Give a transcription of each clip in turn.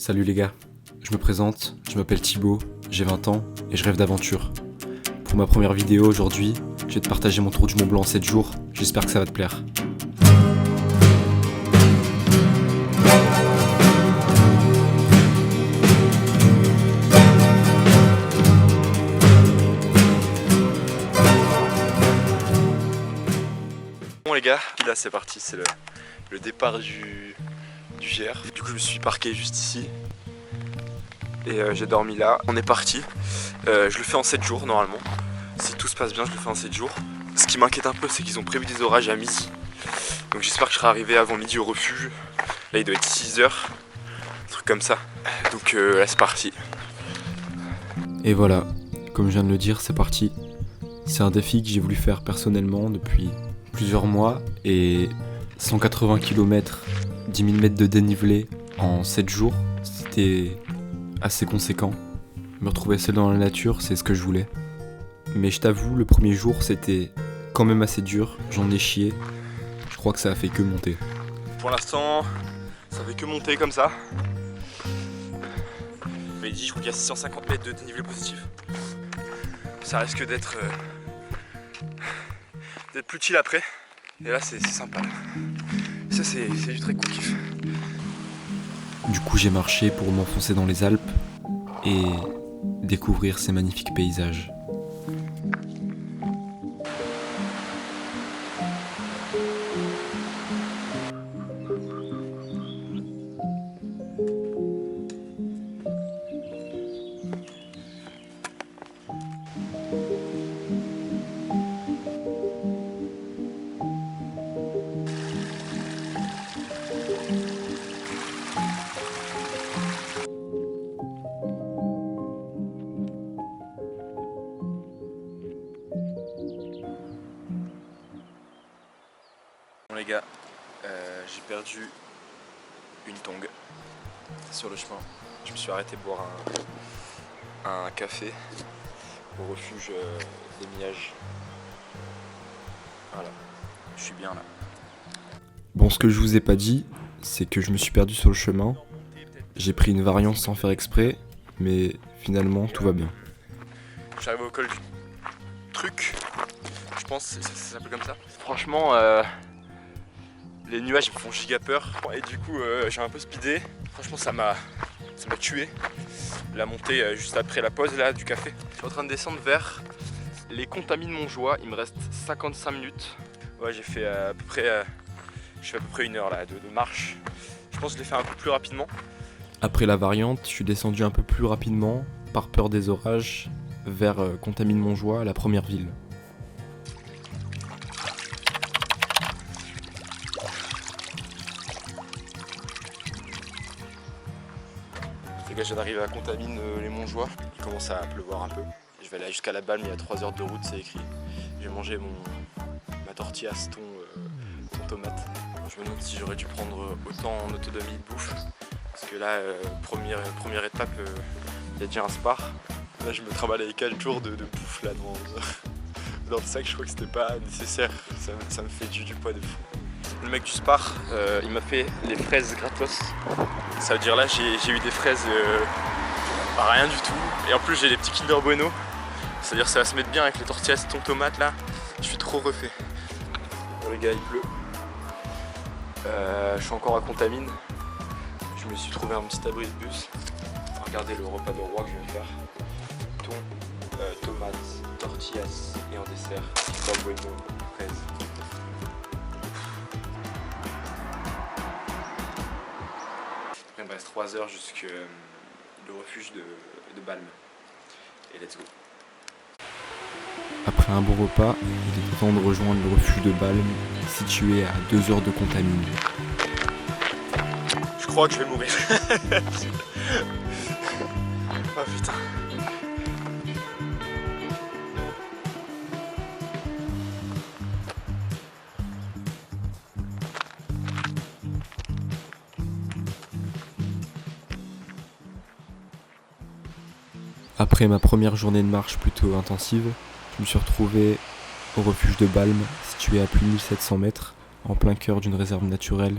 Salut les gars, je me présente, je m'appelle Thibaut, j'ai 20 ans et je rêve d'aventure. Pour ma première vidéo aujourd'hui, je vais te partager mon tour du Mont Blanc en 7 jours, j'espère que ça va te plaire. Bon les gars, là c'est parti, c'est le départ du GR. Du coup je me suis parqué juste ici et j'ai dormi là. On est parti, je le fais en 7 jours normalement. Si tout se passe bien je le fais en 7 jours. Ce qui m'inquiète un peu c'est qu'ils ont prévu des orages à midi. Donc j'espère que je serai arrivé avant midi au refuge. Là il doit être 6h, un truc comme ça. Donc là c'est parti. Et voilà, comme je viens de le dire, c'est parti. C'est un défi que j'ai voulu faire personnellement depuis plusieurs mois et 180 km, 10 000 mètres de dénivelé en 7 jours, c'était assez conséquent. Me retrouver seul dans la nature, c'est ce que je voulais. Mais je t'avoue, le premier jour, c'était quand même assez dur, j'en ai chié. Je crois que ça a fait que monter. Pour l'instant, ça fait que monter comme ça. Mais je crois qu'il y a 650 mètres de dénivelé positif. Ça risque d'être plus chill après. Et là c'est sympa. Ça c'est du très cool kiff. Du coup j'ai marché pour m'enfoncer dans les Alpes et découvrir ces magnifiques paysages. Bon les gars, j'ai perdu une tongue sur le chemin. Je me suis arrêté boire un café au refuge des Millages. Voilà, je suis bien là. Bon, ce que je vous ai pas dit, c'est que je me suis perdu sur le chemin. J'ai pris une variante sans faire exprès, mais finalement tout va bien. J'arrive au col du truc, je pense que ça s'appelle comme ça. Franchement, les nuages me font giga peur et du coup j'ai un peu speedé. Franchement ça m'a tué. La montée juste après la pause là du café. Je suis en train de descendre vers les Contamines Montjoie. Il me reste 55 minutes. Ouais, j'ai fait à peu près une heure là de marche. Je pense que je l'ai fait un peu plus rapidement. Après la variante, je suis descendu un peu plus rapidement, par peur des orages, vers Contamine-Montjoie, la première ville. Les gars, je viens d'arriver à Contamine les Montjoie. Il commence à pleuvoir un peu. Je vais aller jusqu'à la Balme, il y a 3 heures de route, c'est écrit. Je vais manger ma tortillasse thon tomate. Je me demande si j'aurais dû prendre autant en autonomie de bouffe. Parce que là, première étape, il y a déjà un spar. Là, je me trimballe avec 4 jours de bouffe là, dans le sac. Je crois que c'était pas nécessaire. Ça me fait du poids de fou. Le mec du spar, il m'a fait les fraises gratos. Ça veut dire là, j'ai eu des fraises rien du tout. Et en plus, j'ai les petits Kinder Bueno. C'est-à-dire que ça va se mettre bien avec les tortillas thon tomate là. Je suis trop refait. Bon les gars, il pleut. Je suis encore à Contamine. Je me suis trouvé un petit abri de bus. Regardez le repas de roi que je vais faire. Thon, tomates, tortillas et en dessert, Kinder Bueno, fraises. Après, il me reste 3 heures jusqu'au refuge de Balme. Et let's go. Après un bon repas, il est temps de rejoindre le refuge de Balme, situé à 2 heures de Contamine. Je crois que je vais mourir. Oh putain. Après ma première journée de marche plutôt intensive, je me suis retrouvé au refuge de Balme, situé à plus de 1700 mètres, en plein cœur d'une réserve naturelle.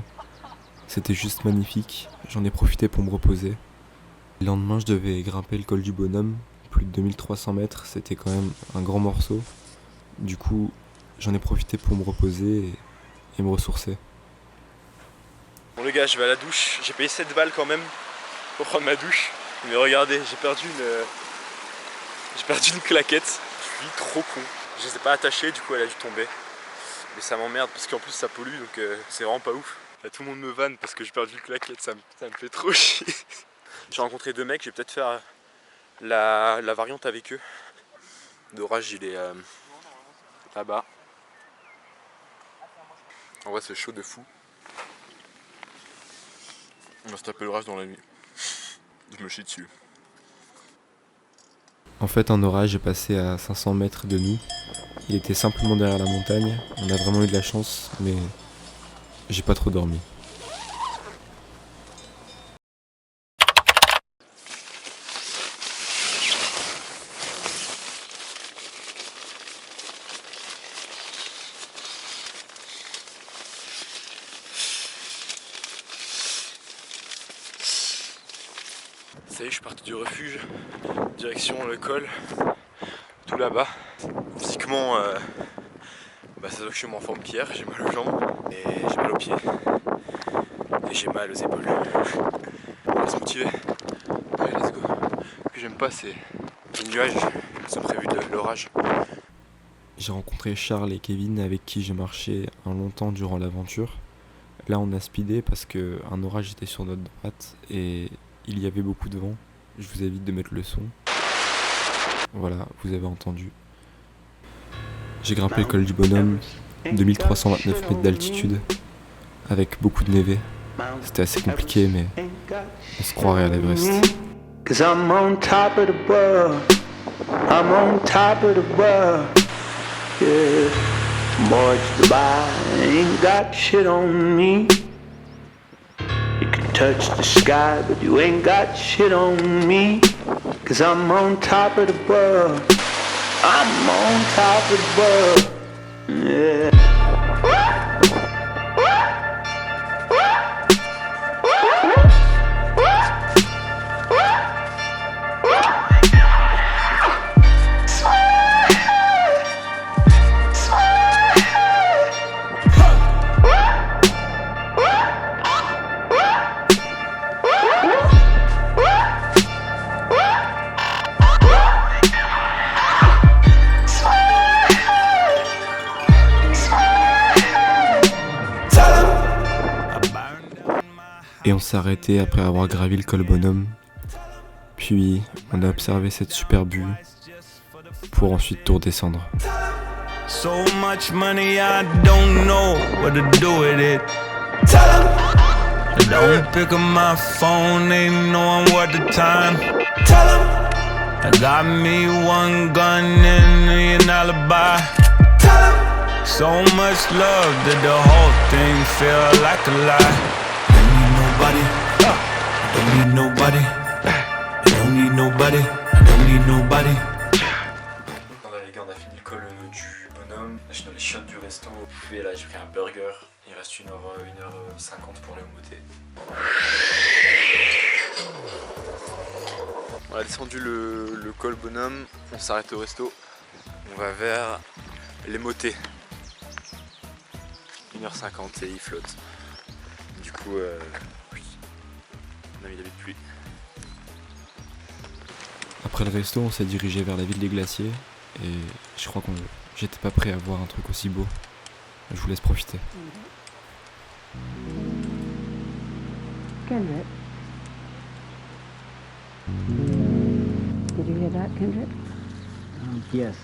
C'était juste magnifique, j'en ai profité pour me reposer. Le lendemain, je devais grimper le col du Bonhomme, plus de 2300 mètres, c'était quand même un grand morceau. Du coup, j'en ai profité pour me reposer et me ressourcer. Bon les gars, je vais à la douche, j'ai payé 7 balles quand même pour prendre ma douche. Mais regardez, j'ai perdu une claquette. Je suis trop con. Je les ai pas attachées, du coup elle a dû tomber. Mais ça m'emmerde parce qu'en plus ça pollue, donc c'est vraiment pas ouf. Là, tout le monde me vanne parce que j'ai perdu une claquette, ça me fait trop chier. J'ai rencontré 2 mecs, je vais peut-être faire la variante avec eux. L'orage il est là-bas. En vrai c'est chaud de fou. On va se taper l'orage dans la nuit. Je me chie dessus. En fait, un orage est passé à 500 mètres de nous. Il était simplement derrière la montagne. On a vraiment eu de la chance, mais j'ai pas trop dormi. Ça y est, je suis parti du refuge, direction le col, tout là-bas. Physiquement, ça doit que je suis moins en forme qu'hier, j'ai mal aux jambes, et j'ai mal aux pieds, et j'ai mal aux épaules. On va se motiver. Allez, let's go. Ce que j'aime pas, c'est les nuages, ils sont prévus de l'orage. J'ai rencontré Charles et Kevin avec qui j'ai marché un long temps durant l'aventure. Là, on a speedé parce qu'un orage était sur notre droite et il y avait beaucoup de vent. Je vous invite de mettre le son. Voilà, vous avez entendu. J'ai grimpé le col du Bonhomme, 2329 mètres d'altitude, avec beaucoup de névé. C'était assez compliqué, mais on se croirait à l'Everest. Cause I'm on top of the world. I'm on top of the world. Yeah. Mortgage to buy, ain't got shit on me. You can touch the sky, but you ain't got shit on me. Cause I'm on top of the world. I'm on top of the world. Yeah. Et on s'est arrêté après avoir gravi le col Bonhomme. Puis on a observé cette superbe vue pour ensuite tout redescendre. So much money, I don't know what to do with it. I don't pick up my phone, they know what the time. I got me one gun and an alibi. So much love that the whole thing feel like a lie. I don't need nobody. I don't need nobody. I don't need nobody. Voilà les gars, on a fini le col du Bonhomme. Là, je suis dans les chiottes du resto. Et là, j'ai pris un burger. Il reste 1h50 pour les motets. On a descendu le col Bonhomme. On s'arrête au resto. On va vers les motets. 1h50 et il flotte. Du coup, on a mis la vie de pluie. Après le resto, on s'est dirigé vers la ville des glaciers et je crois que j'étais pas prêt à voir un truc aussi beau. Je vous laisse profiter. Kendrick. Did you hear that, Kendrick? Yes.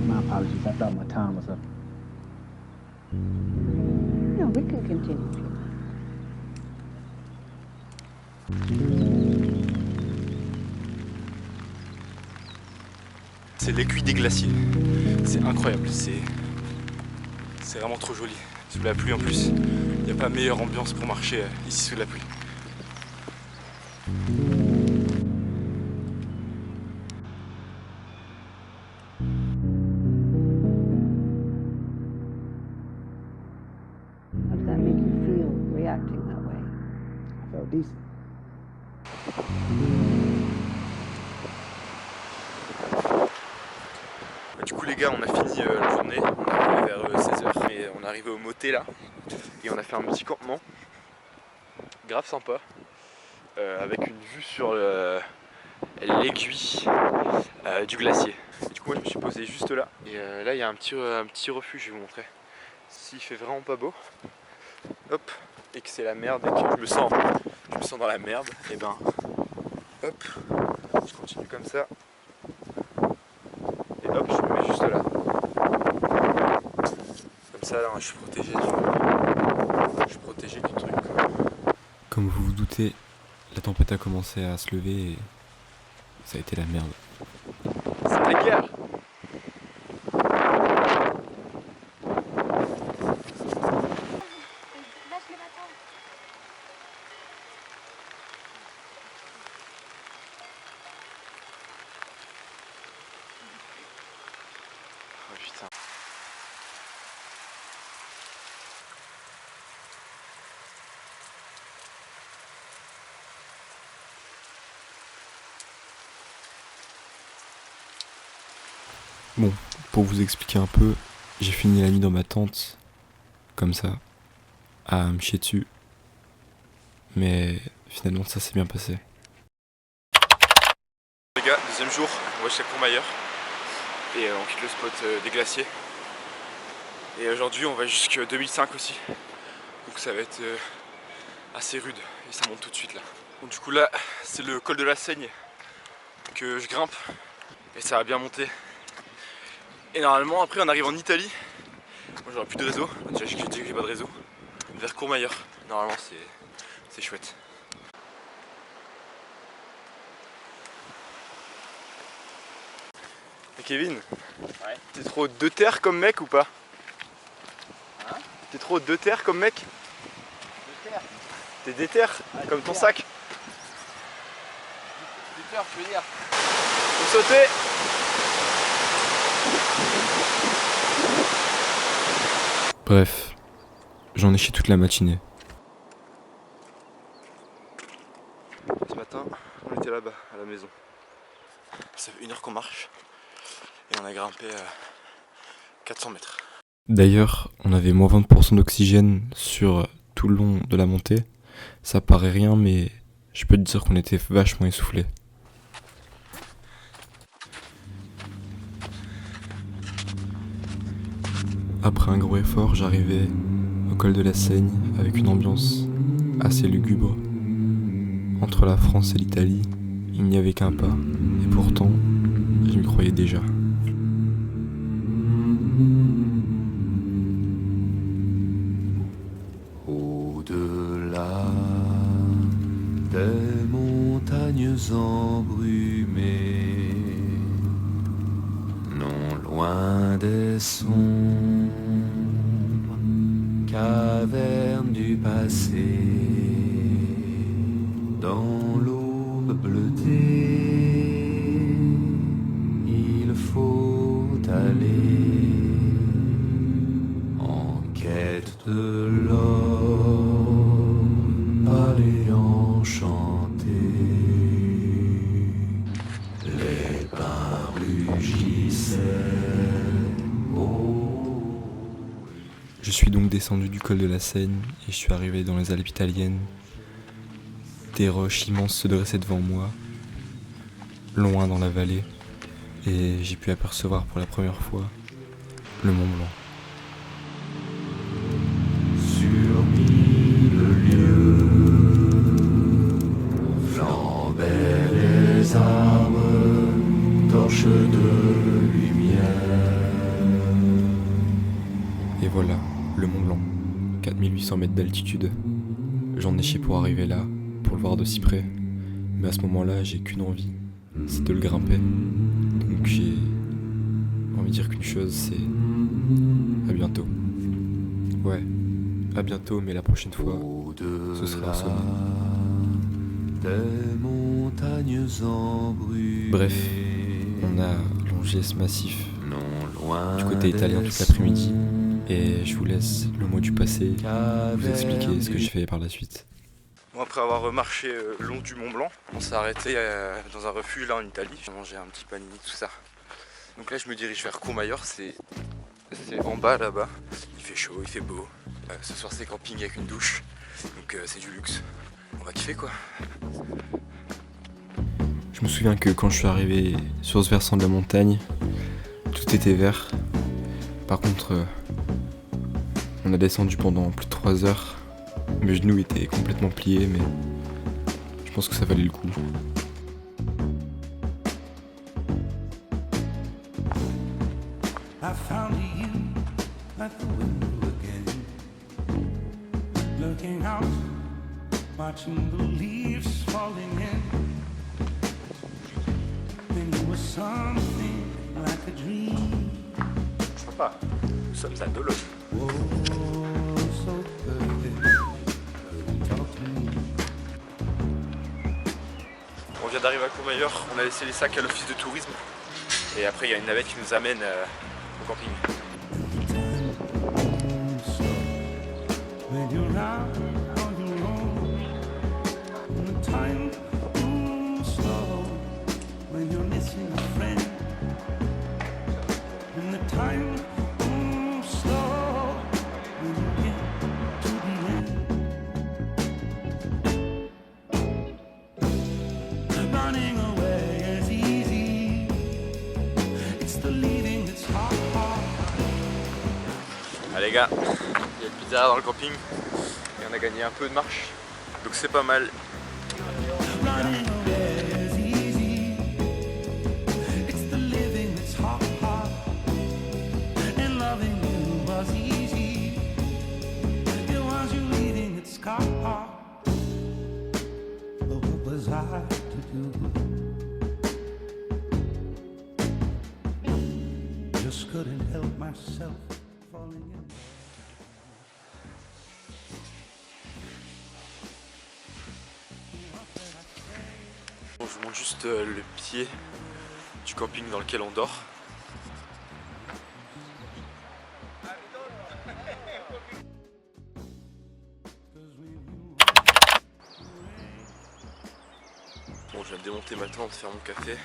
My apologies. I thought my time was up. No, we can continue if you want. C'est l'écueil des glaciers. C'est incroyable. C'est vraiment trop joli. Sous la pluie en plus. Il n'y a pas meilleure ambiance pour marcher ici sous la pluie. How does that make you feel reacting that way? Felt decent. Du coup les gars, on a fini la journée, on est arrivé vers 16h et on est arrivé au moté là et on a fait un petit campement grave sympa avec une vue sur l'aiguille du glacier. Et du coup moi je me suis posé juste là et là il y a un petit refuge, je vais vous montrer. S'il fait vraiment pas beau, hop, et que c'est la merde et que je me sens dans la merde, et ben hop, je continue comme ça. Et hop, je me mets juste là. Comme ça, là, je suis protégé du truc. Quoi. Comme vous vous doutez, la tempête a commencé à se lever et ça a été la merde. C'est la guerre. Oh putain. Bon, pour vous expliquer un peu, j'ai fini la nuit dans ma tente, comme ça, à me chier dessus. Mais finalement ça s'est bien passé. Les gars, deuxième jour, on va chez Courmayeur et on quitte le spot des glaciers. Et aujourd'hui on va jusqu'à 2005 aussi, donc ça va être assez rude et ça monte tout de suite là. Donc du coup là c'est le col de la Seigne que je grimpe et ça va bien monter. Et normalement après on arrive en Italie, moi j'aurai plus de réseau, déjà j'ai dit que j'ai pas de réseau, vers Courmayeur, normalement c'est chouette. Et Kevin, ouais. T'es trop de terre comme mec ou pas? Hein? T'es trop de terre comme mec? De terre? T'es déter, comme ton sac? Déter, je veux dire. Faut sauter! Bref, j'en ai chié toute la matinée. Ce matin, on était là-bas, à la maison. Ça fait 1 heure qu'on marche et on a grimpé 400 mètres. D'ailleurs, on avait moins 20% d'oxygène sur tout le long de la montée. Ça paraît rien, mais je peux te dire qu'on était vachement essoufflés. Après un gros effort, j'arrivais au col de la Seigne avec une ambiance assez lugubre. Entre la France et l'Italie, il n'y avait qu'un pas, et pourtant, je m'y croyais déjà. Au-delà des montagnes embrumées, non loin des sombres cavernes du passé, dans l'aube bleutée, il faut aller en quête de l'or, aller enchanter. Les pins rugissaient. Je suis donc descendu du col de la Seigne et je suis arrivé dans les Alpes italiennes. Des roches immenses se dressaient devant moi, loin dans la vallée, et j'ai pu apercevoir pour la première fois le Mont Blanc. Sur 1000 lieues, flambaient les arbres, torches de lumière. Et voilà, le Mont Blanc, 4800 mètres d'altitude. J'en ai chié pour arriver là, pour le voir de si près. Mais à ce moment-là, j'ai qu'une envie, c'est de le grimper. Donc j'ai envie de dire qu'une chose, c'est à bientôt. Ouais, à bientôt, mais la prochaine fois, ce sera au sommet. Des montagnes embrumées. Bref, on a longé ce massif Non loin du côté italien toute l'après-midi. Et je vous laisse le mot du passé vous expliquer ce que j'ai fait par la suite. Bon, après avoir marché le long du Mont Blanc, on s'est arrêté dans un refuge là en Italie. J'ai mangé un petit panini, tout ça. Donc là je me dirige vers Courmayeur, c'est en bas là-bas. Il fait chaud, il fait beau. Ce soir c'est camping avec une douche, donc c'est du luxe. On va kiffer quoi. Je me souviens que quand je suis arrivé sur ce versant de la montagne, tout était vert. Par contre, on a descendu pendant plus de 3 heures. Mes genoux étaient complètement pliés, mais je pense que ça valait le coup. I found you at the window again, looking out, watching the leaves falling in. And you were something like a dream. Sympa, nous sommes à Dologne. Oh, so perfect. Talk to me. On vient d'arriver à Courmayeur, on a laissé les sacs à l'office de tourisme. Et après il y a une navette qui nous amène au camping. When you're out on your own, and the time moves slow. When you're missing a friend, and the time moves slow. When you get to the end, running away is easy. It's the leaving that's hard. Ah les gars, il y a une pizza dans le camping et on a gagné un peu de marche, donc c'est pas mal. Running away is easy. It's the living that's hard. And loving you was easy. It was you leaving that's hard. But what was I to do? Just couldn't help myself falling in. Bon, je vous montre juste le pied du camping dans lequel on dort. Bon, je viens de démonter ma tente, faire mon café,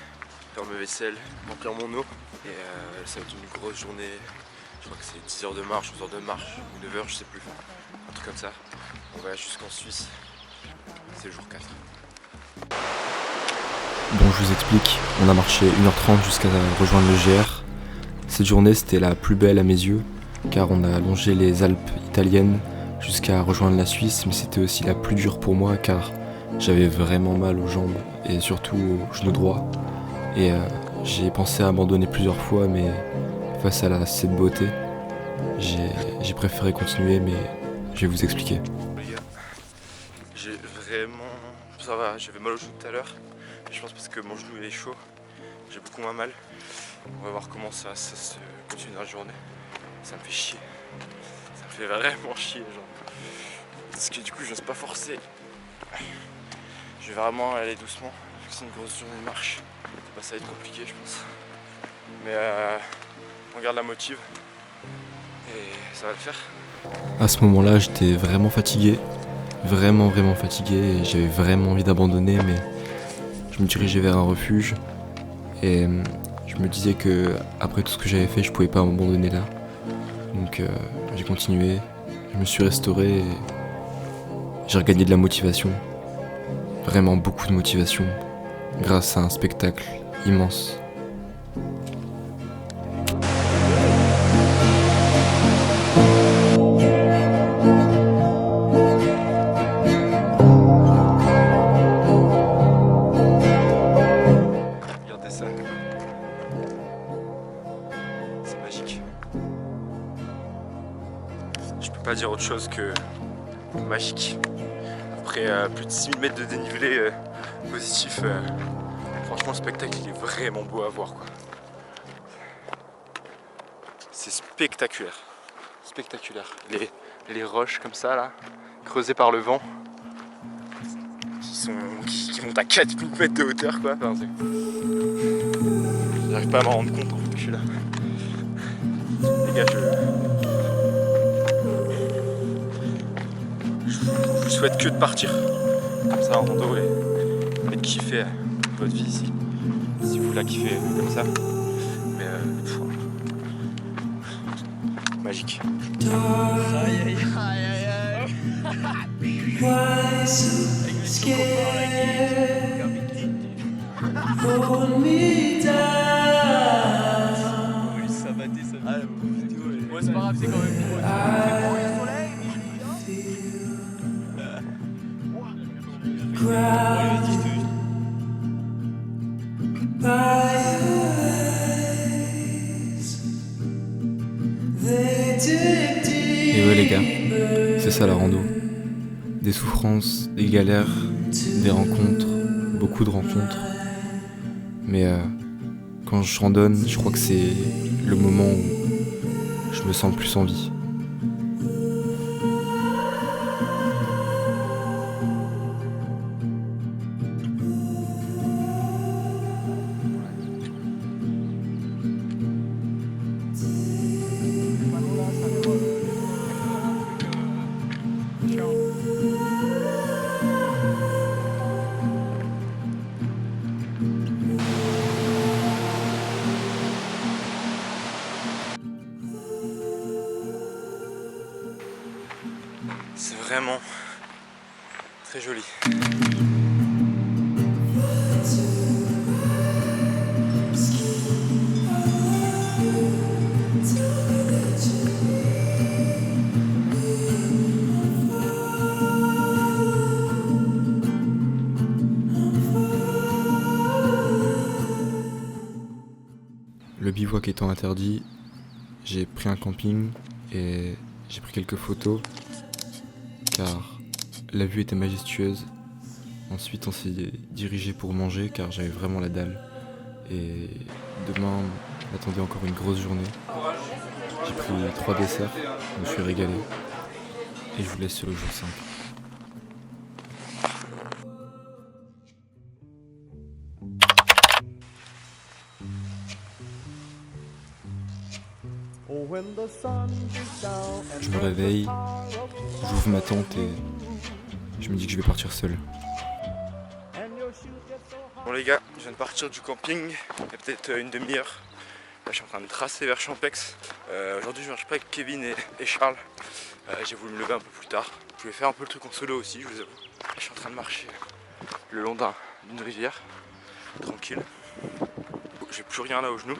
faire ma vaisselle, remplir mon eau. Et ça va être une grosse journée. Je crois que c'est 10 heures de marche, 11 heures de marche, ou 9 heures, je sais plus. Un truc comme ça. On va jusqu'en Suisse. C'est le jour 4. Bon, je vous explique, on a marché 1h30 jusqu'à rejoindre le GR. Cette journée, c'était la plus belle à mes yeux, car on a longé les Alpes italiennes jusqu'à rejoindre la Suisse, mais c'était aussi la plus dure pour moi, car j'avais vraiment mal aux jambes, et surtout au genou droit. Et j'ai pensé à abandonner plusieurs fois, mais face à cette beauté, j'ai préféré continuer, mais je vais vous expliquer. Les gars, j'ai vraiment... Ça va, j'avais mal au genou tout à l'heure. Je pense parce que mon genou il est chaud. J'ai beaucoup moins mal. On va voir comment ça se continue dans la journée. Ça me fait chier. Ça me fait vraiment chier, genre. Parce que du coup, j'ose pas forcer. Je vais vraiment aller doucement. C'est une grosse journée de marche. Bah, ça va être compliqué, je pense. Mais on garde la motive. Et ça va le faire. À ce moment-là, j'étais vraiment fatigué. Vraiment fatigué. Et j'avais vraiment envie d'abandonner, mais je me dirigeais vers un refuge. Et je me disais que après tout ce que j'avais fait, je pouvais pas m'abandonner là. Donc j'ai continué. Je me suis restauré et j'ai regagné de la motivation. Vraiment beaucoup de motivation. Grâce à un spectacle immense. Regardez ça. C'est magique. Je peux pas dire autre chose que magique. Après plus de 6000 mètres de dénivelé positif, franchement le spectacle il est vraiment beau à voir quoi. C'est spectaculaire. Spectaculaire. Les roches comme ça là, creusées par le vent, qui montent à 4000 mètres de hauteur quoi. Enfin, j'arrive pas à m'en rendre compte en fait que je suis là. Les gars, je vous souhaite que de partir. comme ça en rando et de kiffer votre vie ici. Si vous la kiffez comme ça. Mais magique. Ouais, c'est pas grave, c'est quand même drôle. Et ouais les gars, c'est ça la rando. Des souffrances, des galères, des rencontres, beaucoup de rencontres. Mais quand je randonne, je crois que c'est le moment où je me sens le plus en vie. C'est vraiment très joli. Le bivouac étant interdit, j'ai pris un camping et j'ai pris quelques photos car la vue était majestueuse. Ensuite on s'est dirigé pour manger car j'avais vraiment la dalle et demain m'attendait encore une grosse journée. J'ai pris 3 desserts, je me suis régalé et je vous laisse sur le jour 5. Je me réveille, j'ouvre ma tente et je me dis que je vais partir seul. Bon les gars, je viens de partir du camping, il y a peut-être une demi-heure. Là je suis en train de tracer vers Champex. Aujourd'hui je marche pas avec Kevin et Charles. J'ai voulu me lever un peu plus tard. Je voulais faire un peu le truc en solo aussi, je vous avoue. Là, je suis en train de marcher le long d'une rivière, tranquille. J'ai plus rien là au genou.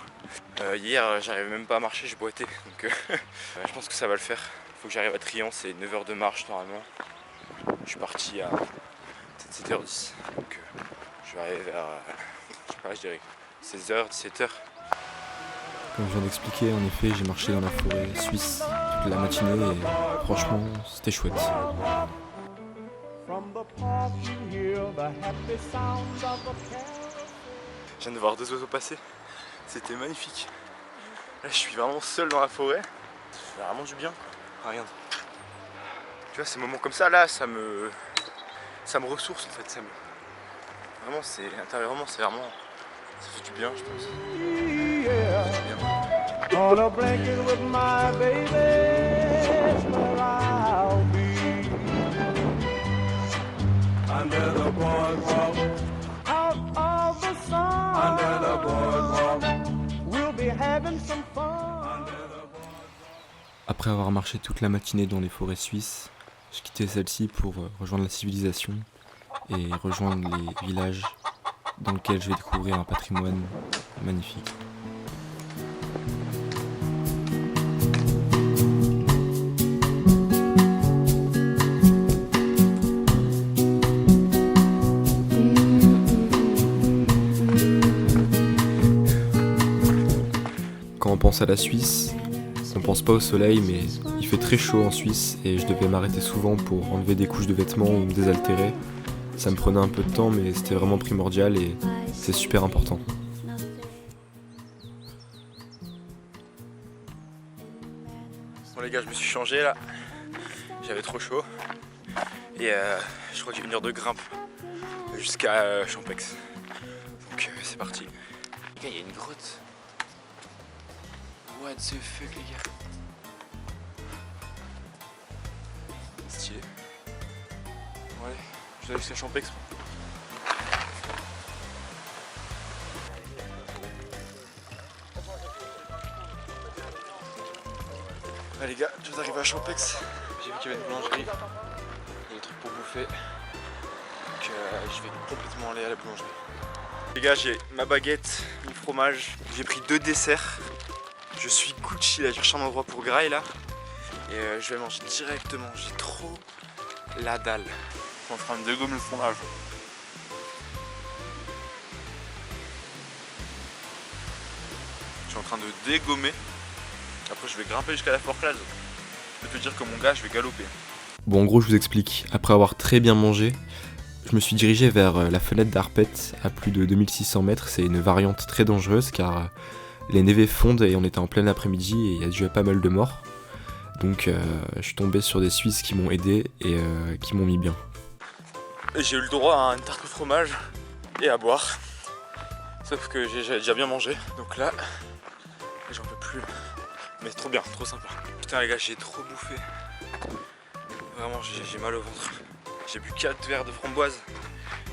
Hier j'arrivais même pas à marcher, j'ai boité. Donc je pense que ça va le faire. Faut que j'arrive à Trian, c'est 9 heures de marche normalement. Je suis parti à 7h10. Donc je vais arriver vers, je sais pas, je dirais 16h, 17h. Comme je viens d'expliquer, en effet, j'ai marché dans la forêt suisse toute la matinée et franchement, c'était chouette. Je viens de voir 2 oiseaux passer, c'était magnifique. Là je suis vraiment seul dans la forêt, ça fait vraiment du bien. Ah, regarde. Tu vois ces moments comme ça là, ça me ressource en fait, vraiment c'est intérieurement, c'est vraiment, ça fait du bien je pense. Ça fait du bien. On a blanket with my baby, where I'll be. Under the boardwalk, out of the sun. Under the boardwalk, we'll be having some fun. Après avoir marché toute la matinée dans les forêts suisses, je quittais celle-ci pour rejoindre la civilisation et rejoindre les villages dans lesquels je vais découvrir un patrimoine magnifique. Quand on pense à la Suisse, on pense pas au soleil, mais il fait très chaud en Suisse et je devais m'arrêter souvent pour enlever des couches de vêtements ou me désaltérer. Ça me prenait un peu de temps, mais c'était vraiment primordial et c'est super important. Bon les gars, je me suis changé là, j'avais trop chaud et je crois qu'il y a 1 heure de grimpe jusqu'à Champex. Donc c'est parti. Les gars, il y a une grotte. What the fuck les gars. Stylé. Bon allez, je Je vais aller jusqu'à Champex. Ouais les gars, je viens d'arriver à Champex. J'ai vu qu'il y avait une boulangerie. Il y a des trucs pour bouffer. Donc je vais complètement aller à la boulangerie. Les gars, j'ai ma baguette, mon fromage. J'ai pris 2 desserts. Je suis Gucci là, j'ai cherché un endroit pour graille là. Et je vais manger directement. J'ai trop la dalle. Je suis en train de dégommer le fromage. Je suis en train de dégommer. Après je vais grimper jusqu'à la Forclaz. Je peux te dire que mon gars, je vais galoper. Bon, en gros, je vous explique. Après avoir très bien mangé, je me suis dirigé vers la fenêtre d'Arpette à plus de 2600 mètres. C'est une variante très dangereuse car les névés fondent et on était en plein après-midi et il y a déjà pas mal de morts. Donc je suis tombé sur des Suisses qui m'ont aidé et qui m'ont mis bien. J'ai eu le droit à une tarte au fromage et à boire. Sauf que j'ai déjà bien mangé. Donc là, j'en peux plus. Mais c'est trop bien, trop sympa. Putain les gars, j'ai trop bouffé. Vraiment, j'ai mal au ventre. J'ai bu 4 verres de framboise.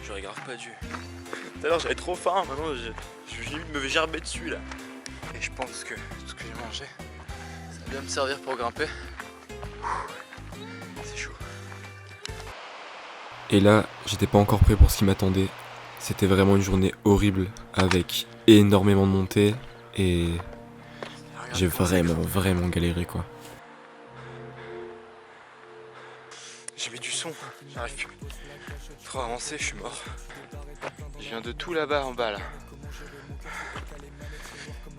J'aurais grave pas dû. Tout à l'heure j'avais trop faim, maintenant je limite me gerber dessus là. Et je pense que tout ce que j'ai mangé, ça va bien me servir pour grimper. C'est chaud. Et là, j'étais pas encore prêt pour ce qui m'attendait. C'était vraiment une journée horrible avec énormément de montées et j'ai vraiment galéré quoi. J'ai mis du son, j'arrive plus. Trop avancé, je suis mort. Je viens de tout là-bas en bas là.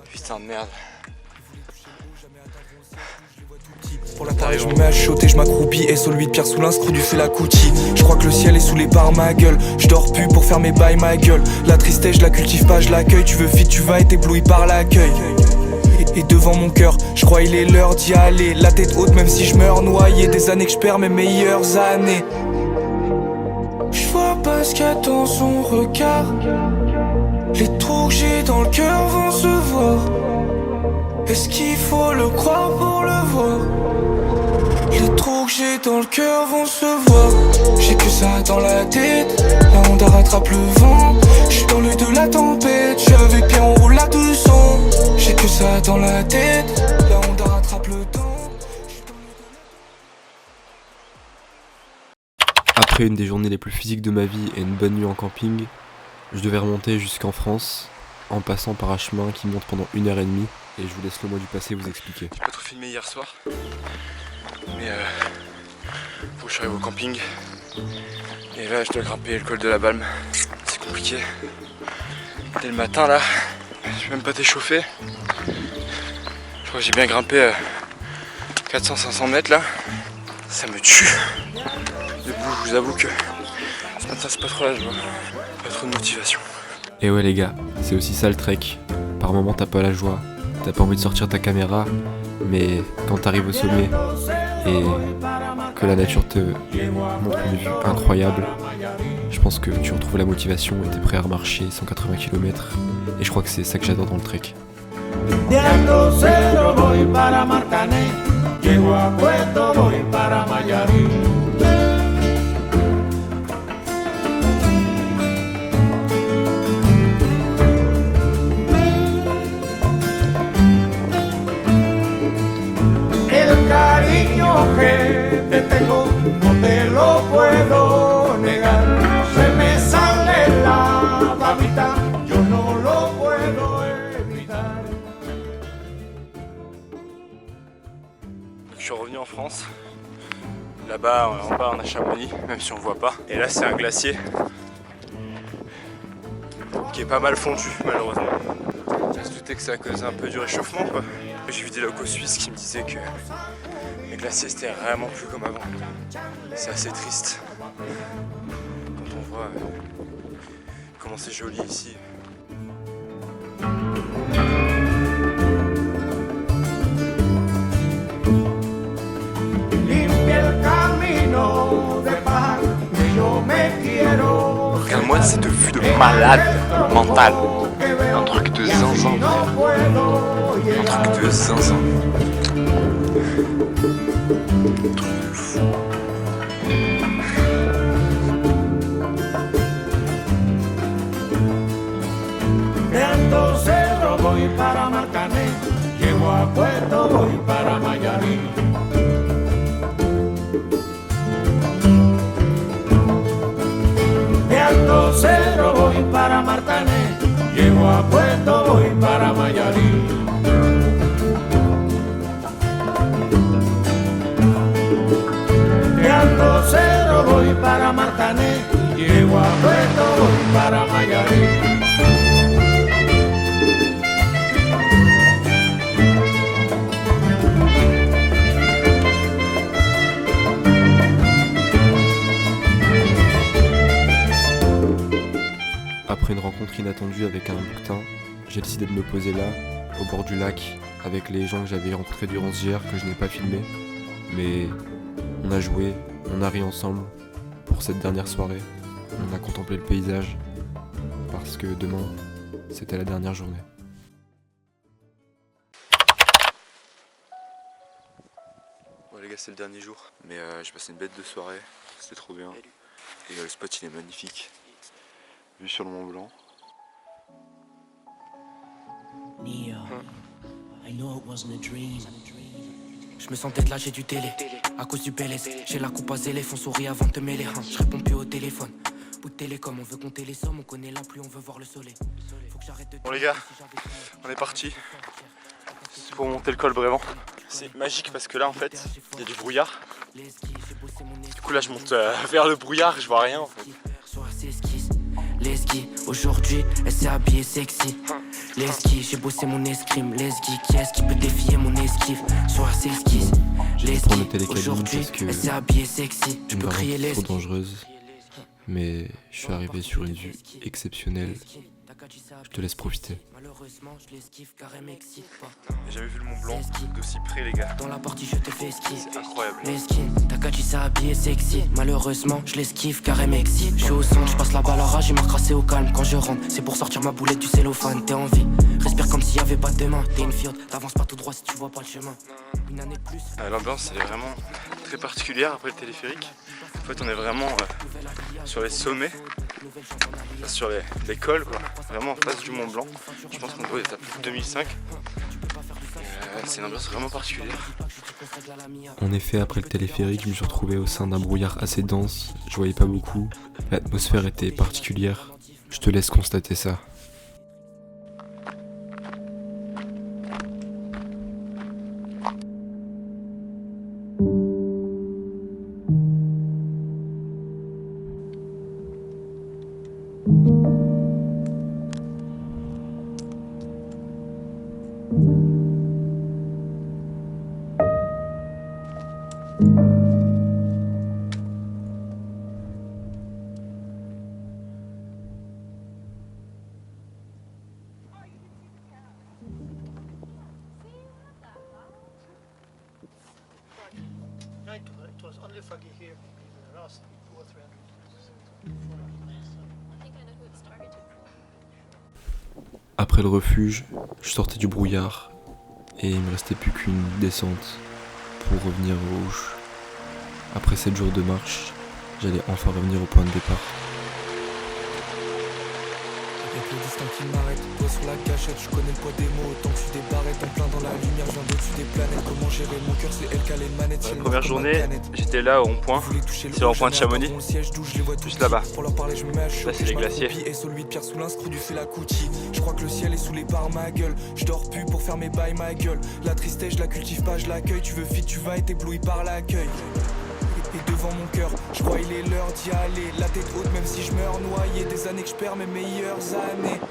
Putain de merde. Pour la tarée, je me mets à chuchoter, je m'accroupis et celui de Pierre sous l'inscrou du fait la cookie. Je crois que le ciel est saoulé par ma gueule. Je dors plus pour faire mes bails ma gueule. La tristesse je la cultive pas, je l'accueille. Tu veux vite, tu vas être ébloui par l'accueil. Et devant mon cœur, je crois il est l'heure d'y aller. La tête haute même si je meurs noyé. Des années que je perds mes meilleures années. Je vois pas ce qu'il y a dans son regard. Les trous que j'ai dans le cœur vont se voir. Est-ce qu'il faut le croire pour le voir? Les trous que j'ai dans le cœur vont se voir. J'ai que ça dans la tête. La Honda rattrape le vent. J'suis dans le de la tempête. J'suis avec Pierre, on roule à 200. J'ai que ça dans la tête. La Honda rattrape le temps. Après une des journées les plus physiques de ma vie et une bonne nuit en camping, je devais remonter jusqu'en France en passant par un chemin qui monte pendant 1h30 et je vous laisse le mot du passé vous expliquer. J'ai pas trop filmé hier soir, mais faut que je arrive au camping et là je dois grimper le col de la Balme. C'est compliqué. Dès le matin là, je suis même pas échauffé. Je crois que j'ai bien grimpé 400-500 mètres là. Ça me tue. Debout, je vous avoue que ce matin c'est pas trop la joie. Pas trop de motivation. Et ouais les gars, c'est aussi ça le trek. Par moments t'as pas la joie, t'as pas envie de sortir ta caméra, mais quand t'arrives au sommet et que la nature te montre une vue incroyable, je pense que tu retrouves la motivation et t'es prêt à remarcher 180 km. Et je crois que c'est ça que j'adore dans le trek. Je suis revenu en France. Là-bas, en bas, on a Chamonix, même si on voit pas. Et là, c'est un glacier qui est pas mal fondu, malheureusement. On se doutait que ça a causé un peu du réchauffement, quoi. J'ai vu des locaux suisses qui me disaient que les glaciers c'était vraiment plus comme avant. C'est assez triste quand on voit comment c'est joli ici. Regarde-moi cette vue de malade mental. Un truc de zinzin, frère. Un truc de zinzin. Un truc de fou. Marcané, llego a Puerto, voy para Mayarí. De Alto Cero voy para Marcané, llego a Puerto, voy para Mayarí. De Alto Cero voy para Marcané, llego a Puerto, voy para Mayarí. Après une rencontre inattendue avec un bouquetin, j'ai décidé de me poser là, au bord du lac, avec les gens que j'avais rencontrés durant ce GR que je n'ai pas filmé. Mais on a joué, on a ri ensemble pour cette dernière soirée. On a contemplé le paysage, parce que demain, c'était la dernière journée. Bon les gars, c'est le dernier jour, mais j'ai passé une bête de soirée, c'était trop bien. Et le spot il est magnifique. Vue sur le Mont Blanc. Je me sentais de lâcher du télé, à cause du PLS. J'ai la coupe à zélé, font sourire avant de te mêler. Je réponds plus au téléphone. Bout de télécom, on veut compter les sommes, on connaît la pluie, on veut voir le soleil. Faut que j'arrête de... Bon les gars, on est parti. C'est pour monter le col vraiment. C'est magique parce que là en fait, il y a du brouillard. Du coup là je monte vers le brouillard, je vois rien en fait. Lesgui, aujourd'hui elle s'est habillée sexy. Lesgui, j'ai bossé mon escrime. Lesgui, qui est-ce qui peut défier mon esquive sur ses esquisses. Lesgui, aujourd'hui elle s'est habillée sexy. Tu peux crier Lesgui. Lesgui. Trop dangereuse, mais je suis arrivé sur une vue exceptionnelle. Je te laisse profiter. Malheureusement, je l'esquive car elle m'excite pas. J'ai jamais vu le Mont Blanc d'aussi près les gars. Dans la partie je te fais ski. C'est incroyable. Lesgui, Takachi s'est habillé sexy. Malheureusement, je l'esquive car elle m'excite. Je suis au centre, je passe la balle à rage, il m'a crassé au calme quand je rentre. C'est pour sortir ma boulette du cellophane. T'es en vie, respire comme s'il y avait pas de demain. T'es une fiotte, t'avances pas tout droit si tu vois pas le chemin. Une année de plus. L'ambiance elle est vraiment très particulière après le téléphérique. En fait on est vraiment sur les sommets, sur les cols quoi. Vraiment en face du Mont Blanc. Je pense qu'on doit être à plus de 2005. C'est une ambiance vraiment particulière. En effet, après le téléphérique, je me suis retrouvé au sein d'un brouillard assez dense. Je voyais pas beaucoup. L'atmosphère était particulière. Je te laisse constater ça. Après le refuge, je sortais du brouillard et il me restait plus qu'une descente pour revenir au Ouche. Après 7 jours de marche, j'allais enfin revenir au point de départ. Avec le destin qui m'arrête, toi sur la gâchette, je connais le poids des mots, autant que tu des barrettes, en plein dans la lumière, je viens d'au-dessus des planètes, comment gérer mon cœur, c'est elle qui a les manettes. La première journée, j'étais là au rond-point, c'est le rond-point de Chamonix, juste là-bas. Là c'est les glaciers. Et celui de Pierre Soulin, screw du fait la Cootie. Je crois que le ciel est saoulé par ma gueule, je dors plus pour faire mes bails ma gueule. La tristesse, je la cultive pas, je l'accueille, tu veux fit, tu vas être ébloui par l'accueil. Et devant mon cœur, je crois il est l'heure d'y aller. La tête haute même si je meurs noyé. Des années que je perds mes meilleures années.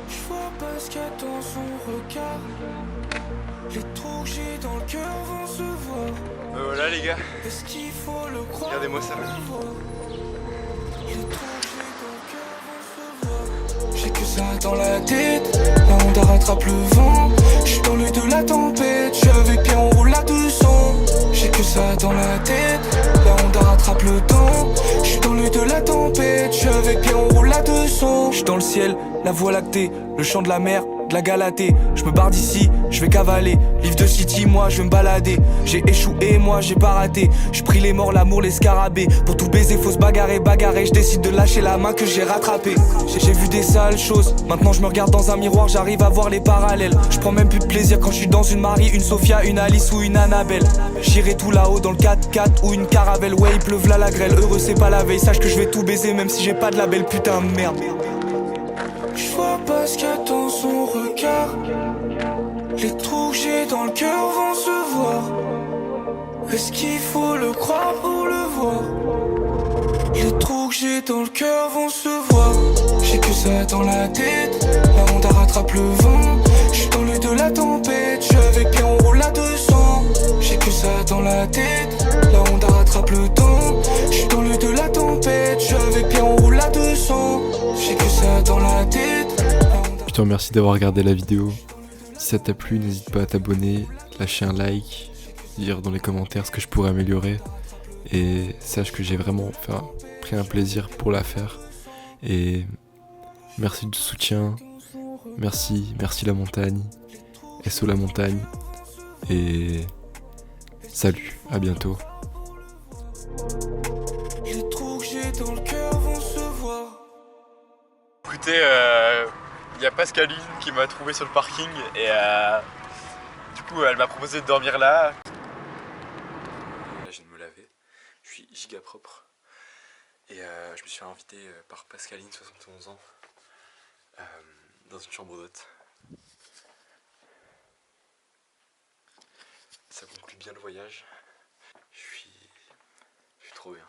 Je vois pas ce qu'il y a dans son regard. Les trous que j'ai dans le cœur vont se voir. Voilà les gars, Est-ce qu'il faut le croire? regardez-moi ça. Les trous que j'ai dans le cœur vont se voir. J'ai que ça dans la tête. La Honda rattrape le vent. Je suis dans l'œil de la tempête. Je suis avec Pierre, on roule à 200. J'ai que ça dans la tête. La Honda rattrape le temps. Je suis dans l'œil de la tempête. Je suis avec Pierre, on roule à 200. Je suis dans le ciel, la voie lactée, le chant de la mer. de la Galatée. Je me barre d'ici, je vais cavaler. Livre de City, moi je vais me balader. J'ai échoué, moi j'ai pas raté. Je prie les morts, l'amour, les scarabées. Pour tout baiser, faut se bagarrer. Je décide de lâcher la main que j'ai rattrapée. J'ai vu des sales choses. Maintenant je me regarde dans un miroir, j'arrive à voir les parallèles. Je prends même plus de plaisir quand je suis dans une Marie, une Sophia, une Alice ou une Annabelle. J'irai tout là-haut dans le 4x4 ou une caravelle. Ouais, il pleuve là la grêle. Heureux c'est pas la veille. Sache que je vais tout baiser même si j'ai pas de la belle putain de merde. Je vois pas ce qu'il y a dans son regard. Les trous que j'ai dans le cœur vont se voir. Est-ce qu'il faut le croire pour le voir? Les trous que j'ai dans le cœur vont se voir. J'ai que ça dans la tête. La honte rattrape le vent. J'suis dans l'œil de la tempête. J'suis avec pied on roule à 200. J'ai que ça dans la tête. La honte rattrape le temps. J'suis dans l'œil de la tempête. J'suis avec pied on roule à 200. J'ai que ça dans la tête. Je te remercie d'avoir regardé la vidéo. Si ça t'a plu, n'hésite pas à t'abonner, lâcher un like, dire dans les commentaires ce que je pourrais améliorer. Et sache que j'ai vraiment pris un plaisir pour la faire. Et merci du soutien. Merci la montagne. SO la montagne. Et salut, à bientôt. Les trous que j'ai dans le cœur vont se voir. Écoutez, y a Pascaline qui m'a trouvé sur le parking et du coup elle m'a proposé de dormir là. Là je viens de me laver, je suis giga propre et je me suis fait inviter par Pascaline, 71 ans, dans une chambre d'hôte. Ça conclut bien le voyage, je suis trop bien.